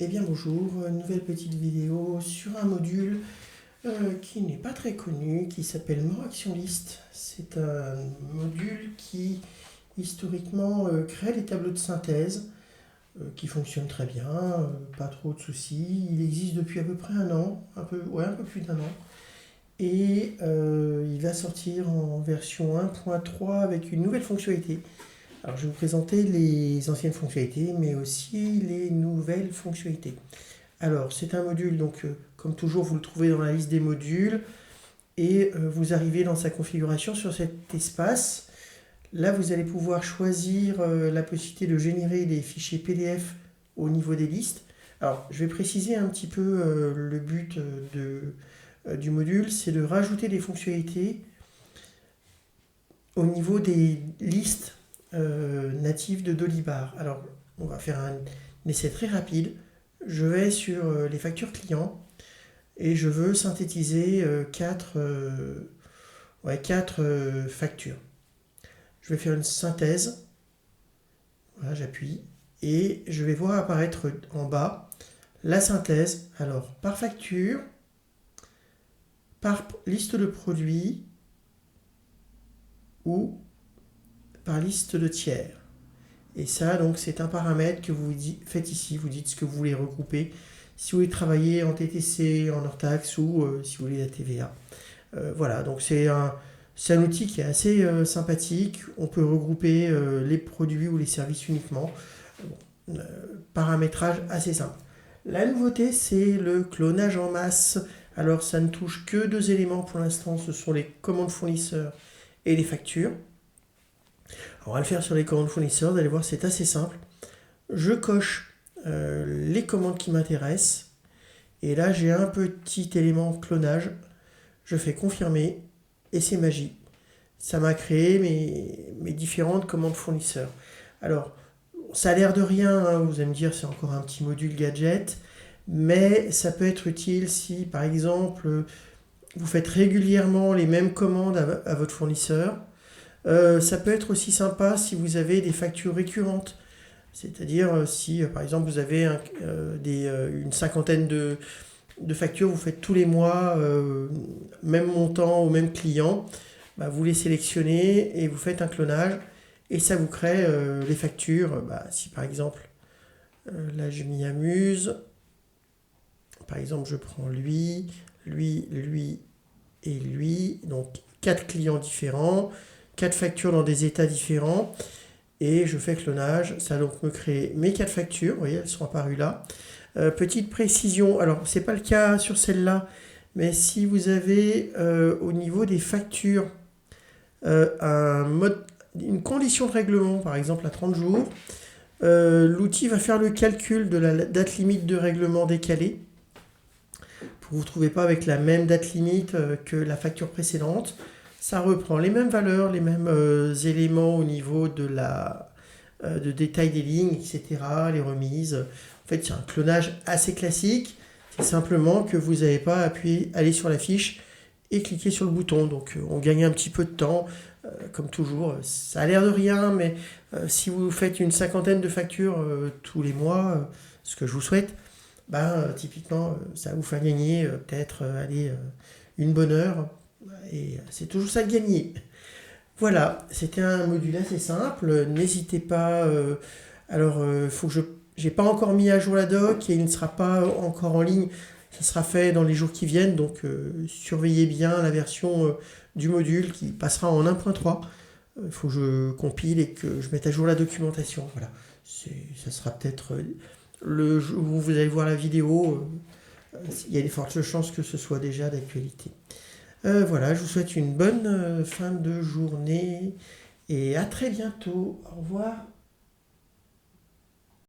Eh bien bonjour, une nouvelle petite vidéo sur un module qui n'est pas très connu, qui s'appelle More Action List. C'est un module qui historiquement crée les tableaux de synthèse, qui fonctionnent très bien, pas trop de soucis. Il existe depuis à peu près un an, un peu plus d'un an. Et il va sortir en version 1.3 avec une nouvelle fonctionnalité. Alors je vais vous présenter les anciennes fonctionnalités, mais aussi les nouvelles fonctionnalités. Alors c'est un module, donc comme toujours vous le trouvez dans la liste des modules, et vous arrivez dans sa configuration sur cet espace. Là vous allez pouvoir choisir la possibilité de générer des fichiers PDF au niveau des listes. Alors je vais préciser un petit peu le but du module, c'est de rajouter des fonctionnalités au niveau des listes natives de Dolibar. Alors, on va faire un essai très rapide. Je vais sur les factures clients et je veux synthétiser quatre factures. Je vais faire une synthèse. Voilà, j'appuie et je vais voir apparaître en bas la synthèse. Alors, par facture, par liste de produits ou par liste de tiers. Et ça, donc, c'est un paramètre que vous faites ici. Vous dites ce que vous voulez regrouper. Si vous voulez travailler en TTC, en hors-taxe ou si vous voulez la TVA. Voilà, donc c'est un outil qui est assez sympathique. On peut regrouper les produits ou les services uniquement. Paramétrage assez simple. La nouveauté, c'est le clonage en masse. Alors, ça ne touche que deux éléments pour l'instant. Ce sont les commandes fournisseurs et les factures. Alors, on va le faire sur les commandes fournisseurs. Vous allez voir, c'est assez simple. Je coche les commandes qui m'intéressent. Et là, j'ai un petit élément clonage. Je fais confirmer et c'est magique. Ça m'a créé mes différentes commandes fournisseurs. Alors, ça a l'air de rien, hein, vous allez me dire, c'est encore un petit module gadget, mais ça peut être utile si, par exemple, vous faites régulièrement les mêmes commandes à votre fournisseur. Ça peut être aussi sympa si vous avez des factures récurrentes. C'est-à-dire si, par exemple, vous avez une cinquantaine de factures, vous faites tous les mois, même montant au même client, bah, vous les sélectionnez et vous faites un clonage et ça vous crée les factures. Bah, si par exemple, là je m'y amuse, par exemple je prends lui et lui, donc 4 clients différents, 4 factures dans des états différents et je fais clonage, ça donc me crée mes 4 factures, vous voyez, elles sont apparues là. Petite précision, alors c'est pas le cas sur celle-là, mais si vous avez au niveau des factures une condition de règlement, par exemple à 30 jours, l'outil va faire le calcul de la date limite de règlement décalée pour que vous ne vous trouvez pas avec la même date limite que la facture précédente. Ça reprend les mêmes valeurs, les mêmes éléments au niveau de détail des lignes, etc., les remises. En fait, c'est un clonage assez classique. C'est simplement que vous n'avez pas à aller sur la fiche et cliquer sur le bouton. Donc, on gagne un petit peu de temps. Comme toujours, ça a l'air de rien, mais si vous faites une cinquantaine de factures tous les mois, ce que je vous souhaite, typiquement, ça va vous faire gagner peut-être une bonne heure. Et c'est toujours ça de gagner. Voilà, c'était un module assez simple. N'hésitez pas. Faut que j'ai pas encore mis à jour la doc et il ne sera pas encore en ligne. Ça sera fait dans les jours qui viennent. Donc surveillez bien la version du module qui passera en 1.3. Il faut que je compile et que je mette à jour la documentation. Voilà. Ça sera peut-être le jour où vous allez voir la vidéo. Il y a des fortes chances que ce soit déjà d'actualité. Voilà, je vous souhaite une bonne fin de journée et à très bientôt. Au revoir.